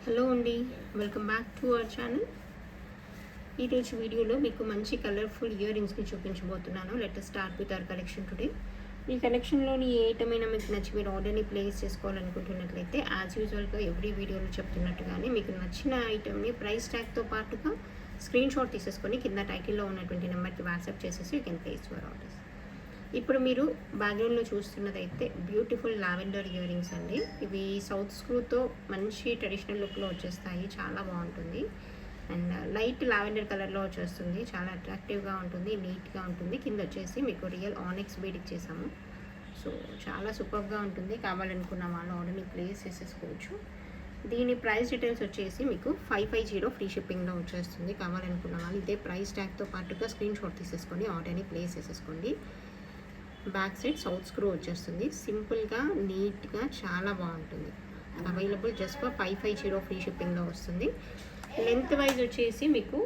Hello అండి, welcome back to our channel. ఈరోజు వీడియోలో మీకు మంచి కలర్ఫుల్ ఇయర్ రింగ్స్ని చూపించబోతున్నాను. Let us start with our collection today. ఈ కలెక్షన్లోని ఏ ఐటమ్ అయినా మీకు నచ్చి మీరు ఆర్డర్ని ప్లేస్ చేసుకోవాలనుకుంటున్నట్లయితే యాజ్ యూజువల్గా ఎవ్రీ వీడియోలో చెప్తున్నట్టుగానే మీకు నచ్చిన ఐటమ్ని ప్రైస్ ట్యాగ్తో పాటుగా స్క్రీన్ షాట్ తీసేసుకొని కింద టైటిల్లో ఉన్నటువంటి నెంబర్కి వాట్సాప్ చేసేసి you can place your orders. ఇప్పుడు మీరు బ్యాక్గ్రౌండ్లో చూస్తున్నదైతే బ్యూటిఫుల్ లావెండర్ ఇయర్ రింగ్స్ అండి. ఇవి సౌత్ స్క్రూతో మంచి ట్రెడిషనల్ లుక్లో వచ్చేస్తాయి, చాలా బాగుంటుంది. అండ్ లైట్ లావెండర్ కలర్లో వచ్చేస్తుంది, చాలా అట్రాక్టివ్గా ఉంటుంది, నీట్గా ఉంటుంది. కింద వచ్చేసి మీకు రియల్ ఆనిక్స్ బీడ్ ఇచ్చేసాము. సో చాలా సూపర్గా ఉంటుంది. కావాలనుకున్న వాళ్ళు ఆర్డర్ని ప్లేస్ చేసేసుకోవచ్చు. దీని ప్రైస్ డీటెయిల్స్ వచ్చేసి మీకు 550 ఫ్రీ షిప్పింగ్లో వచ్చేస్తుంది. కావాలనుకున్న వాళ్ళు ఇదే ప్రైస్ ట్యాగ్తో పాటుగా స్క్రీన్ షాట్ తీసేసుకొని ఆర్డర్ని ప్లేస్ చేసేసుకోండి. బ్యాక్ సైడ్ సౌత్ స్క్రూ వచ్చేస్తుంది, సింపుల్గా నీట్గా చాలా బాగుంటుంది. అవైలబుల్ జస్ట్ ఫర్ 550 ఫ్రీ షిప్పింగ్లో వస్తుంది. లెంత్ వైజ్ వచ్చేసి మీకు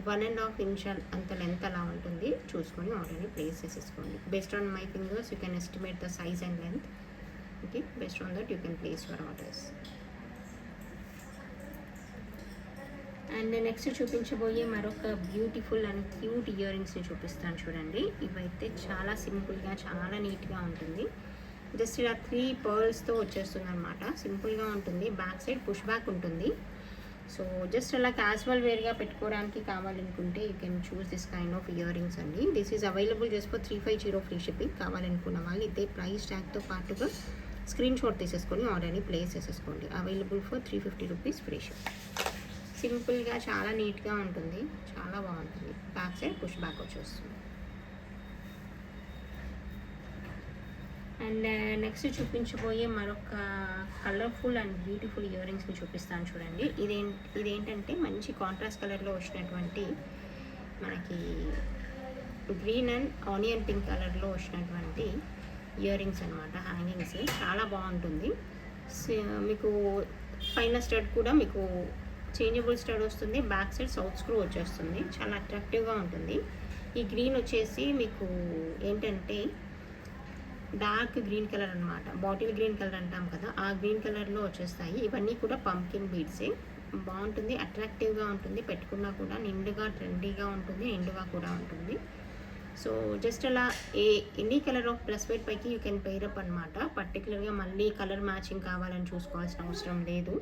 1.5 ఇంచ్ అంత లెంత్ అలా ఉంటుంది. చూసుకొని ఆర్డర్ని ప్లేస్ చేసేసుకోండి. Based on my fingers you can estimate the size and length. Okay, based on that you can place your orders. And next చూపించబోయే మరొక బ్యూటిఫుల్ అండ్ క్యూట్ ఇయర్ రింగ్స్ని చూపిస్తాను చూడండి. ఇవైతే చాలా సింపుల్గా చాలా నీట్గా ఉంటుంది. జస్ట్ ఇలా 3 పర్ల్స్తో వచ్చేస్తుంది అనమాట. సింపుల్గా ఉంటుంది. బ్యాక్ సైడ్ పుష్ బ్యాక్ ఉంటుంది. సో జస్ట్ అలా క్యాజువల్ వేర్గా పెట్టుకోవడానికి కావాలనుకుంటే you can choose this kind of earrings అండి. This is available just for 350 free shipping. కావాలనుకున్న వాళ్ళు ఇదే ప్రైస్ ట్యాగ్తో పాటుగా స్క్రీన్ షాట్ తీసేసుకొని ఆర్డర్ని ప్లేస్ చేసేసుకోండి. Available for 350 rupees free shipping. సింపుల్గా చాలా నీట్గా ఉంటుంది, చాలా బాగుంటుంది. బ్యాక్ సైడ్ పుష్ బ్యాక్ వచ్చేస్తుంది. అండ్ నెక్స్ట్ చూపించబోయే మరొక కలర్ఫుల్ అండ్ బ్యూటిఫుల్ ఇయర్ రింగ్స్ని చూపిస్తాను చూడండి. ఇదేంటంటే మంచి కాంట్రాస్ట్ కలర్లో వచ్చినటువంటి మనకి గ్రీన్ అండ్ ఆనియన్ పింక్ కలర్లో వచ్చినటువంటి ఇయర్ రింగ్స్ అనమాట. హ్యాంగింగ్స్ చాలా బాగుంటుంది. మీకు పైన స్టడ్ కూడా మీకు చేంజబుల్ స్టడ్ వస్తుంది. బ్యాక్ సైడ్ సౌత్ స్క్రూ వచ్చేస్తుంది, చాలా అట్రాక్టివ్గా ఉంటుంది. ఈ గ్రీన్ వచ్చేసి మీకు ఏంటంటే డార్క్ గ్రీన్ కలర్ అనమాట. బాటిల్ గ్రీన్ కలర్ అంటాం కదా, ఆ గ్రీన్ కలర్లో వచ్చేస్తాయి. ఇవన్నీ కూడా పంకిన్ బీడ్సే. బాగుంటుంది, అట్రాక్టివ్గా ఉంటుంది. పెట్టుకున్నా కూడా నిండుగా ట్రెండీగా ఉంటుంది, నిండుగా కూడా ఉంటుంది. సో జస్ట్ అలా any colour of plus wait పైకి యూ కెన్ పెయిర్ అప్ అనమాట. పర్టికులర్గా మళ్ళీ కలర్ మ్యాచింగ్ కావాలని చూసుకోవాల్సిన అవసరం లేదు.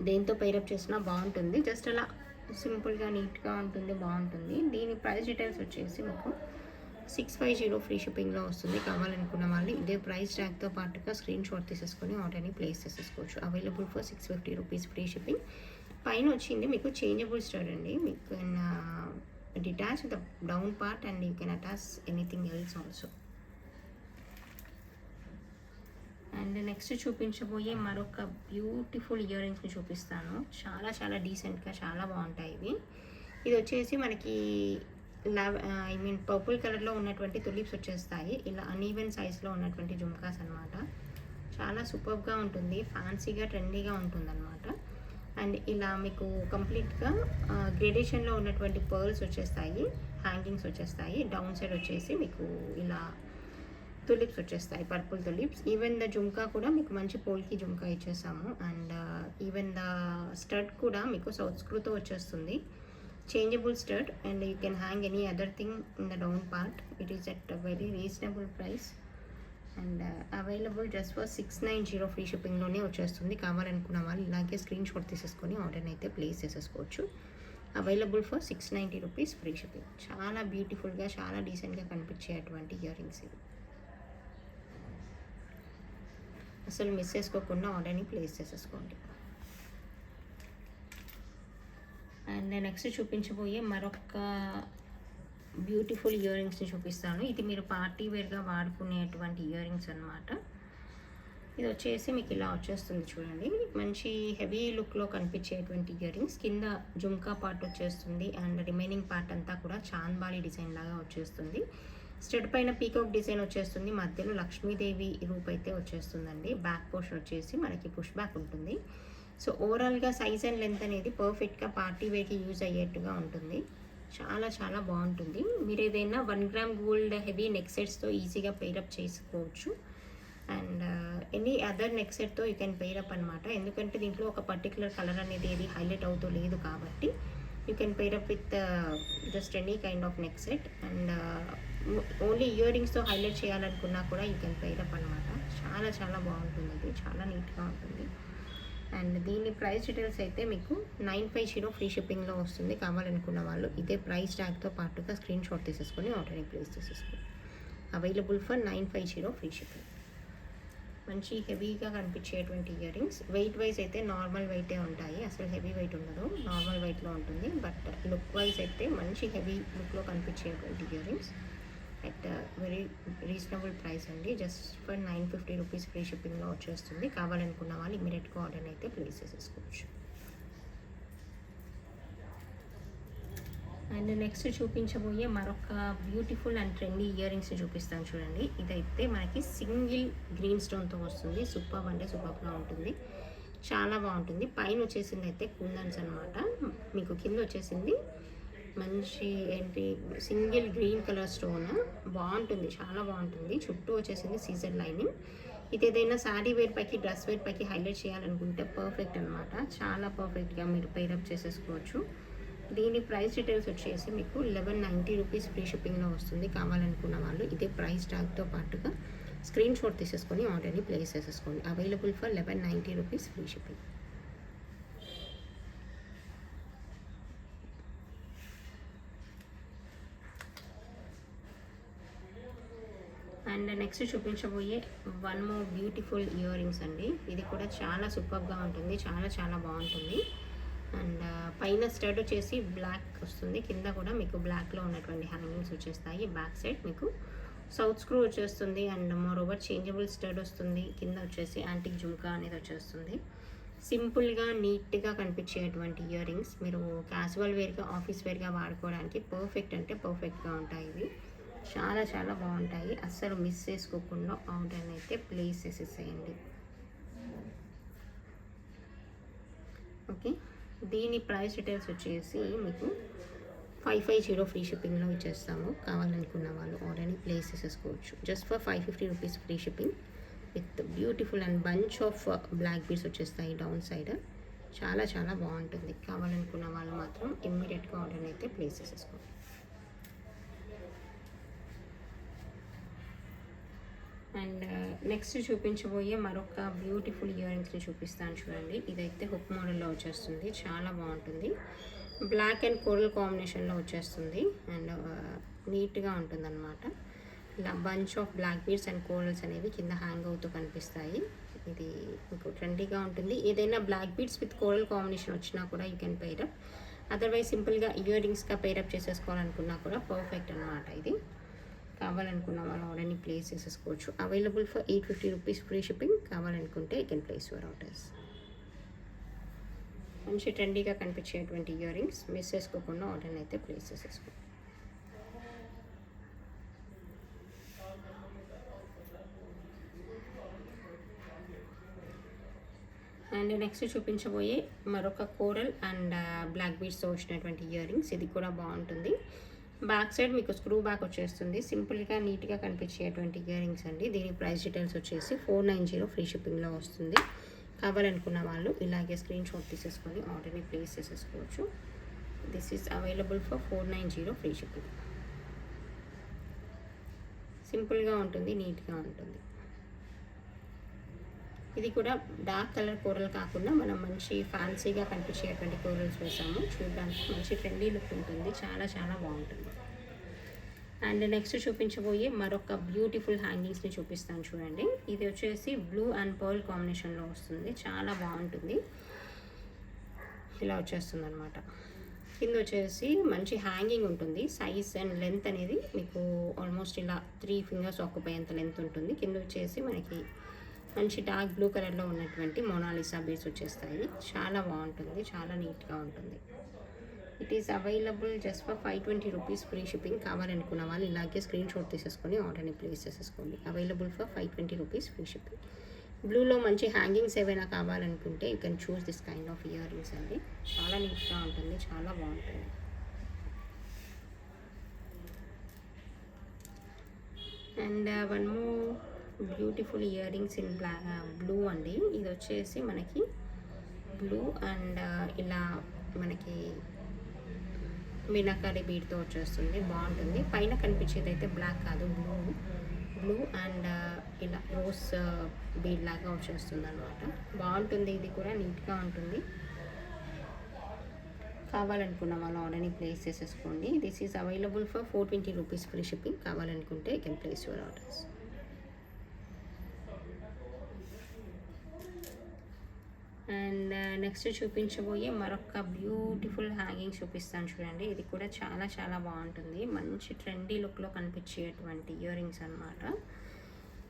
దేంతో పెయిరప్ చేసినా బాగుంటుంది. జస్ట్ అలా సింపుల్గా నీట్గా ఉంటుంది, బాగుంటుంది. దీని ప్రైస్ డీటెయిల్స్ వచ్చేసి మీకు 650 ఫ్రీ షిప్పింగ్లో వస్తుంది. కావాలనుకున్న వాళ్ళు ఇదే ప్రైస్ ట్యాగ్తో పాటుగా స్క్రీన్ షాట్ తీసేసుకొని ఆర్డర్ని ప్లేస్ చేసేసుకోవచ్చు. Available for 650 rupees free shipping. పైన వచ్చింది మీకు చేంజబుల్ స్టడ్ అండి. మీకు can detach the down part and you can attach anything else also. And next చూపించబోయే మరొక బ్యూటిఫుల్ ఇయర్ రింగ్స్ని చూపిస్తాను. చాలా చాలా డీసెంట్గా చాలా బాగుంటాయి ఇవి. ఇది వచ్చేసి మనకి పర్పుల్ కలర్లో ఉన్నటువంటి తులిప్స్ వచ్చేస్తాయి. ఇలా అన్ఈవెన్ సైజ్లో ఉన్నటువంటి జుమ్కాస్ అనమాట. చాలా సూపర్గా ఉంటుంది, ఫ్యాన్సీగా ట్రెండీగా ఉంటుంది అనమాట. అండ్ ఇలా మీకు కంప్లీట్గా గ్రేడేషన్లో ఉన్నటువంటి పర్ల్స్ వచ్చేస్తాయి, హ్యాంగింగ్స్ వచ్చేస్తాయి. డౌన్ సైడ్ వచ్చేసి మీకు ఇలా తులిప్స్ వచ్చేస్తాయి, purple tulips. Even the jhumka కూడా మీకు మంచి పోల్కి జుమ్కా ఇచ్చేసాము. అండ్ ఈవెన్ ద స్టడ్ కూడా మీకు సౌత్ స్క్రూతో వచ్చేస్తుంది, changeable stud. And you can hang any other thing in the down part. It is at very reasonable price and available just for 690 free షిప్పింగ్లోనే వచ్చేస్తుంది. కావాలనుకున్న వాళ్ళు ఇలాగే స్క్రీన్ షాట్ తీసేసుకొని ఆర్డర్ని అయితే ప్లేస్ చేసేసుకోవచ్చు. Available for 690 rupees free shipping. చాలా బ్యూటిఫుల్గా చాలా డీసెంట్గా కనిపించే అటువంటి ఇయర్ రింగ్స్ ఇవి. అసలు మిస్ చేసుకోకుండా ఆర్డర్ని ప్లేస్ చేసేసుకోండి. అండ్ నెక్స్ట్ చూపించబోయే మరొక బ్యూటిఫుల్ ఇయర్ రింగ్స్ని చూపిస్తాను. ఇది మీరు పార్టీ వేర్గా వాడుకునేటువంటి ఇయర్ రింగ్స్ అనమాట. ఇది వచ్చేసి మీకు ఇలా వచ్చేస్తుంది చూడండి. మంచి హెవీ లుక్లో కనిపించేటువంటి ఇయర్ రింగ్స్. కింద జుమ్కా పార్ట్ వచ్చేస్తుంది అండ్ రిమైనింగ్ పార్ట్ అంతా కూడా చాంద్బాలి డిజైన్ లాగా వచ్చేస్తుంది. స్టడ్ పైన పీకాక్ డిజైన్ వచ్చేస్తుంది, మధ్యలో లక్ష్మీదేవి రూప్ అయితే వచ్చేస్తుందండి. బ్యాక్ పోర్షన్ వచ్చేసి మనకి పుష్ బ్యాక్ ఉంటుంది. సో ఓవరాల్గా సైజ్ అండ్ లెంత్ అనేది పర్ఫెక్ట్గా పార్టీ వేర్కి యూజ్ అయ్యేట్టుగా ఉంటుంది. చాలా చాలా బాగుంటుంది. మీరు ఏదైనా 1 గ్రామ్ గోల్డ్ హెవీ నెక్ సెట్స్తో ఈజీగా పెయిరప్ చేసుకోవచ్చు. అండ్ ఎనీ అదర్ నెక్ సెట్తో యూ కెన్ పెయిర్ అప్ అనమాట. ఎందుకంటే దీంట్లో ఒక పర్టికులర్ కలర్ అనేది ఏది హైలైట్ అవుతూ లేదు కాబట్టి you can pair up with just any kind of neck set. And only ఇయర్ రింగ్స్తో హైలైట్ చేయాలనుకున్నా కూడా యూ కెన్ పెయిర్ అప్ అనమాట. చాలా చాలా బాగుంటుంది, అది చాలా నీట్గా ఉంటుంది. అండ్ దీని ప్రైస్ డీటెయిల్స్ అయితే మీకు 950 ఫ్రీ షిప్పింగ్లో వస్తుంది. కావాలనుకున్న వాళ్ళు ఇదే ప్రైస్ ట్యాగ్తో పాటుగా స్క్రీన్ షాట్ తీసేసుకొని ఆర్డర్ని ప్లేస్ చేసేసుకోండి. Available for 950 free shipping. మంచి హెవీగా కనిపించేటువంటి ఇయర్ రింగ్స్. వెయిట్ వైజ్ అయితే నార్మల్ వెయిటే ఉంటాయి, అసలు హెవీ వెయిట్ ఉండదు, నార్మల్ వెయిట్లో ఉంటుంది. బట్ లుక్ వైజ్ అయితే మంచి హెవీ లుక్లో కనిపించేటువంటి ear rings at very reasonable price అండి. జస్ట్ ఫర్ 950 రూపీస్ ఫ్రీ షిప్పింగ్లో వచ్చేస్తుంది. కావాలనుకున్న వాళ్ళు ఇమీడియట్గా ఆర్డర్ అయితే ప్లేస్ చేసేసుకోవచ్చు. అండ్ నెక్స్ట్ చూపించబోయే మరొక beautiful and trendy ear rings చూపిస్తాను చూడండి. ఇదైతే మనకి సింగిల్ గ్రీన్ స్టోన్తో వస్తుంది. సూపర్ అంటే సూపర్గా ఉంటుంది, చాలా బాగుంటుంది. పైన వచ్చేసింది అయితే కుందన్స్ అనమాట. మీకు కింద వచ్చేసింది మంచి ఏంటి సింగిల్ గ్రీన్ కలర్ స్టోన్. బాగుంటుంది, చాలా బాగుంటుంది. చుట్టూ వచ్చేసింది సీజర్ లైనింగ్. ఇది ఏదైనా శారీ వేర్ పైకి డ్రెస్ వేర్ పైకి హైలైట్ చేయాలనుకుంటే పర్ఫెక్ట్ అనమాట. చాలా పర్ఫెక్ట్గా మీరు పెయిరప్ చేసేసుకోవచ్చు. దీని ప్రైస్ డీటెయిల్స్ వచ్చేసి మీకు 1190 రూపీస్ ఫ్రీ షిప్పింగ్లో వస్తుంది. కావాలనుకున్న వాళ్ళు ఇదే ప్రైస్ ట్యాగ్తో పాటుగా స్క్రీన్ షాట్ తీసేసుకొని ఆర్డర్ని ప్లేస్ చేసేసుకోండి. Available for 1190 rupees free shipping. And next చూపించబోయే one more beautiful earrings అండి. ఇది కూడా చాలా సూపర్గా ఉంటుంది, చాలా చాలా బాగుంటుంది. అండ్ పైన స్టడ్ వచ్చేసి బ్లాక్ వస్తుంది, కింద కూడా మీకు బ్లాక్లో ఉన్నటువంటి హ్యాంగింగ్స్ వచ్చేస్తాయి. బ్యాక్ సైడ్ మీకు సౌత్ స్క్రూ వచ్చేస్తుంది. And more over changeable stud వస్తుంది. కింద వచ్చేసి యాంటిక్ జుమ్కా అనేది వచ్చేస్తుంది. సింపుల్గా నీట్గా కనిపించేటువంటి ఇయర్ రింగ్స్. మీరు క్యాజువల్ వేర్గా ఆఫీస్ వేర్గా వాడుకోవడానికి పర్ఫెక్ట్ అంటే పర్ఫెక్ట్గా ఉంటాయి. ఇవి చాలా చాలా బాగుంటాయి. అస్సలు మిస్ చేసుకోకుండా ఆర్డర్ అయితే ప్లేస్ చేసేసేయండి. ఓకే, దీని ప్రైస్ డీటెయిల్స్ వచ్చేసి మీకు 550 ఫ్రీ షిప్పింగ్లో ఇచ్చేస్తాము. కావాలనుకున్న వాళ్ళు ఆర్డర్ని ప్లేస్ చేసేసుకోవచ్చు. Just for 550 rupees free shipping with beautiful and bunch of black beads వచ్చేస్తాయి డౌన్ సైడ్. చాలా చాలా బాగుంటుంది. కావాలనుకున్న వాళ్ళు మాత్రం ఇమ్మీడియట్గా ఆర్డర్ని అయితే ప్లేస్ చేసేసుకోండి. అండ్ నెక్స్ట్ చూపించబోయే మరొక బ్యూటిఫుల్ ఇయర్ రింగ్స్ని చూపిస్తాను చూడండి. ఇదైతే హుక్ మోడల్లో వచ్చేస్తుంది, చాలా బాగుంటుంది. బ్లాక్ అండ్ కోరల్ కాంబినేషన్లో వచ్చేస్తుంది. అండ్ నీట్గా ఉంటుంది అనమాట. ఇలా bunch of black beads and corals అనేవి కింద హ్యాంగ్ అవుతూ కనిపిస్తాయి. ఇది మీకు ట్రెండీగా ఉంటుంది. ఏదైనా black beads with coral combination వచ్చినా కూడా యూ కెన్ పెయిరప్. అదర్వైజ్ సింపుల్గా ఇయర్ రింగ్స్గా పెయిరప్ చేసేసుకోవాలనుకున్నా కూడా పర్ఫెక్ట్ అనమాట. ఇది కావాలనుకున్న వాళ్ళు ఆర్డర్ని ప్లేస్ చేసేసుకోవచ్చు. Available for 850 rupees free shipping. కావాలనుకుంటే you can place your orders. మంచి ట్రెండీగా కనిపించేటువంటి ఇయర్ రింగ్స్ మిస్ చేసుకోకుండా ఆర్డర్ని అయితే ప్లేస్ చేసేసుకోండి. అండ్ నెక్స్ట్ చూపించబోయే మరొక కోరల్ అండ్ బ్లాక్ బీడ్స్తో వచ్చినటువంటి ఇయర్ రింగ్స్. ఇది కూడా బాగుంటుంది. బ్యాక్ సైడ్ మీకు స్క్రూ బ్యాక్ వచ్చేస్తుంది. సింపుల్గా నీట్గా కనిపించేటువంటి ఇయర్ రింగ్స్ అండి. దీని ప్రైస్ డీటెయిల్స్ వచ్చేసి 490 ఫ్రీ షిప్పింగ్లో వస్తుంది. కావాలనుకున్న వాళ్ళు ఇలాగే స్క్రీన్ షాట్ తీసేసుకొని ఆర్డర్ని ప్లేస్ చేసేసుకోవచ్చు. This is available for 490 free shipping. సింపుల్గా ఉంటుంది, నీట్గా ఉంటుంది. ఇది కూడా డార్క్ కలర్ కోరల్ కాకుండా మనం మంచి ఫ్యాన్సీగా కనిపించేటువంటి కోరల్స్ వేసాము. చూడడానికి మంచి ట్రెండీ లుక్ ఉంటుంది, చాలా చాలా బాగుంటుంది. అండ్ నెక్స్ట్ చూపించబోయే మరొక బ్యూటిఫుల్ హ్యాంగింగ్స్ని చూపిస్తాను చూడండి. ఇది వచ్చేసి బ్లూ అండ్ పర్ల్ కాంబినేషన్లో వస్తుంది, చాలా బాగుంటుంది. ఇలా వచ్చేస్తుంది అనమాట. కింద వచ్చేసి మంచి హ్యాంగింగ్ ఉంటుంది. సైజ్ అండ్ లెంత్ అనేది మీకు ఆల్మోస్ట్ ఇలా 3 ఫింగర్స్ ఆక్యుపయ్యేంత లెంత్ ఉంటుంది. కింద వచ్చేసి మనకి మంచి డార్క్ బ్లూ కలర్లో ఉన్నటువంటి మోనాలిసా బీడ్స్ వచ్చేస్తాయి. చాలా బాగుంటుంది, చాలా నీట్గా ఉంటుంది. It is available just for 520 rupees free shipping. కావాలనుకున్న వాళ్ళు ఇలాగే స్క్రీన్ షాట్ తీసేసుకొని ఆర్డర్ని ప్లేస్ చేసేసుకోండి. Available for 520 rupees free shipping. బ్లూలో మంచి హ్యాంగింగ్స్ ఏవైనా కావాలనుకుంటే you can choose this kind of earrings అండి. చాలా నీట్గా ఉంటుంది, చాలా బాగుంటుంది. And one more beautiful earrings in blue అండి. ఇది వచ్చేసి మనకి బ్లూ అండ్ ఇలా మనకి మీనాకారి బీడ్తో వచ్చేస్తుంది, బాగుంటుంది. పైన కనిపించేది అయితే బ్లాక్ కాదు, బ్లూ అండ్ ఇలా రోజ్ బీడ్ లాగా వచ్చేస్తుంది అనమాట. బాగుంటుంది, ఇది కూడా నీట్గా ఉంటుంది. కావాలనుకున్న వాళ్ళు ఆర్డర్ని ప్లేస్ చేసేసుకోండి. This is available for 420 rupees free shipping. కావాలనుకుంటే you can place your orders. And next చూపించబోయే మరొక బ్యూటిఫుల్ హ్యాంగింగ్ చూపిస్తాను చూడండి. ఇది కూడా చాలా చాలా బాగుంటుంది. మంచి ట్రెండీ లుక్లో కనిపించేటువంటి ఇయర్ రింగ్స్ అనమాట.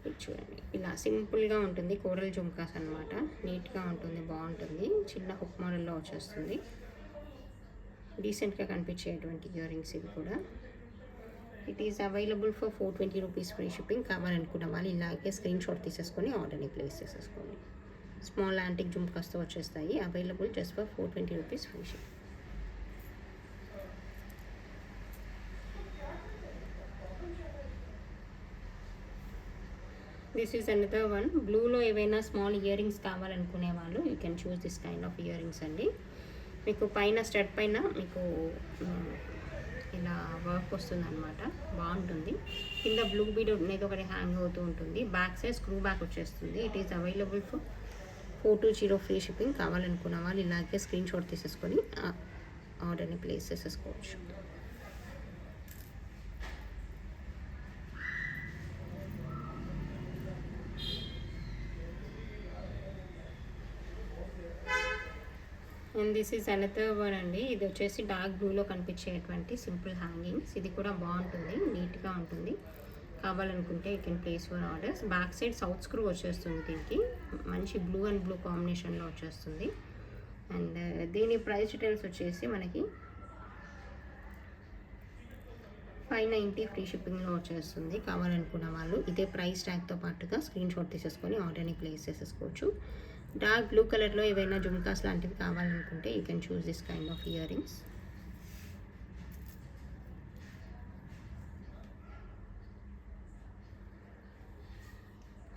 ఇది చూడండి, ఇలా సింపుల్గా ఉంటుంది. కోరల్ జుమ్కాస్ అనమాట. నీట్గా ఉంటుంది, బాగుంటుంది. చిన్న హుక్ మోడల్లో వచ్చేస్తుంది. డీసెంట్గా కనిపించేటువంటి ఇయర్ రింగ్స్ ఇది కూడా. It is available for 420 rupees free shipping. కావాలనుకున్న వాళ్ళు ఇలాగే స్క్రీన్ షాట్ తీసేసుకొని ఆర్డర్ని ప్లేస్ చేసేసుకోండి. స్మాల్ యాంటిక్ జుమ్కాస్తో వచ్చేస్తాయి. Available just for 420 rupees free ship. This is another one. బ్లూలో ఏవైనా స్మాల్ ఇయర్ రింగ్స్ కావాలనుకునే వాళ్ళు you can choose this kind of earrings అండి. మీకు పైన స్టడ్ పైన మీకు ఇలా వర్క్ వస్తుంది అనమాట, బాగుంటుంది. కింద బ్లూ బీడ్ అనేది ఒకటి హ్యాంగ్ అవుతూ ఉంటుంది. బ్యాక్ సైడ్ స్క్రూ బ్యాక్ వచ్చేస్తుంది. It is available for 420 free shipping. కావాలనుకున్న వాళ్ళు ఇలాగే స్క్రీన్ షాట్ తీసేసుకొని ఆర్డర్ని ప్లేస్ చేసేసుకోవచ్చు. And this is another one అండి. ఇది వచ్చేసి డార్క్ బ్లూలో కనిపించేటువంటి సింపుల్ హ్యాంగింగ్స్. ఇది కూడా బాగుంటుంది, నీట్గా ఉంటుంది. కావాలనుకుంటే you can place your orders. Back side south screw వచ్చేస్తుంది. దీనికి మంచి బ్లూ అండ్ బ్లూ కాంబినేషన్లో వచ్చేస్తుంది. అండ్ దీని ప్రైస్ డీటెయిల్స్ వచ్చేసి మనకి 590 ఫ్రీ షిప్పింగ్లో వచ్చేస్తుంది. కావాలనుకున్న వాళ్ళు ఇదే ప్రైస్ ట్యాగ్తో పాటుగా స్క్రీన్ షాట్ తీసేసుకొని ఆర్డర్ని ప్లేస్ చేసేసుకోవచ్చు. డార్క్ బ్లూ కలర్లో ఏవైనా జుమ్కాస్ లాంటివి కావాలనుకుంటే you can choose this kind of ear rings.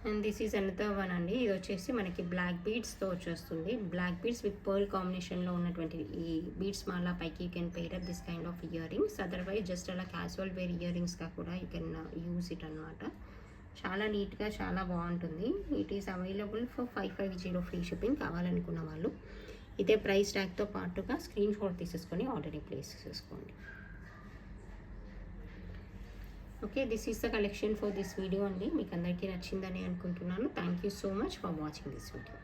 And this is another one అండి. ఇది వచ్చేసి మనకి బ్లాక్ బీడ్స్తో వచ్చేస్తుంది. బ్లాక్ బీడ్స్ విత్ పర్ల్ కాంబినేషన్లో ఉన్నటువంటి ఈ బీడ్స్ మాలా పైకి you can pair up this kind of ear rings. Otherwise just అలా క్యాజువల్ వేర్ ఇయర్ రింగ్స్గా కూడా యూ కెన్ యూజ్ ఇట్ అనమాట. చాలా నీట్గా చాలా బాగుంటుంది. It is available for 550 free shipping. కావాలనుకున్న వాళ్ళు ఇదే ప్రైస్ ట్యాగ్తో పాటుగా స్క్రీన్ షాట్ తీసేసుకొని ఆర్డర్ని ప్లేస్ చేసుకోండి. Okay, this is the collection for this video అండి. మీకు అందరికీ నచ్చిందని అనుకుంటున్నాను. Thank you so much for watching this video.